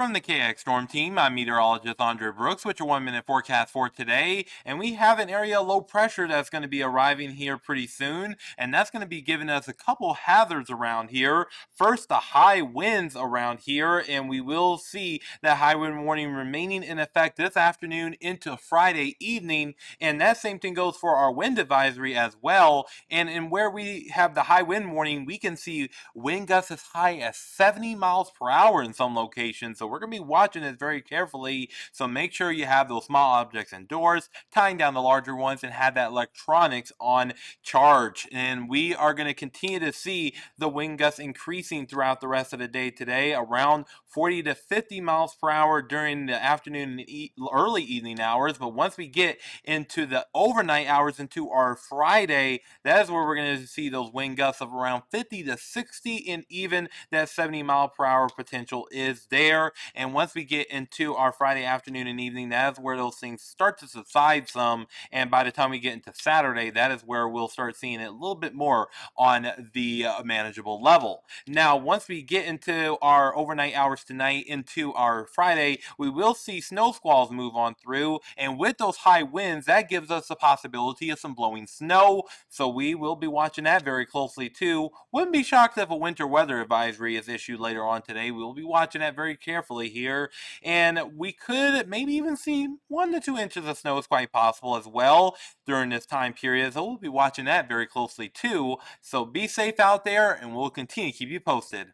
From the KX Storm Team, I'm meteorologist Andre Brooks with your 1 minute forecast for today. And we have an area of low pressure that's going to be arriving here pretty soon. And that's going to be giving us a couple hazards around here. First, the high winds around here. And we will see that high wind warning remaining in effect this afternoon into Friday evening. And that same thing goes for our wind advisory as well. And where we have the high wind warning, we can see wind gusts as high as 70 miles per hour in some locations. So we're going to be watching this very carefully. So make sure you have those small objects indoors, tying down the larger ones, and have that electronics on charge. And we are going to continue to see the wind gusts increasing throughout the rest of the day today, around 40 to 50 miles per hour during the afternoon and early evening hours. But once we get into the overnight hours into our Friday, that is where we're going to see those wind gusts of around 50 to 60, and even that 70-mile-per-hour potential is there. And once we get into our Friday afternoon and evening, that is where those things start to subside some. And by the time we get into Saturday, that is where we'll start seeing it a little bit more on the manageable level. Now, once we get into our overnight hours tonight into our Friday, we will see snow squalls move on through. And with those high winds, that gives us the possibility of some blowing snow. So we will be watching that very closely too. Wouldn't be shocked if a winter weather advisory is issued later on today. We'll be watching that very carefully here. And we could maybe even see 1 to 2 inches of snow is quite possible as well during this time period. So we'll be watching that very closely too. So be safe out there, and we'll continue to keep you posted.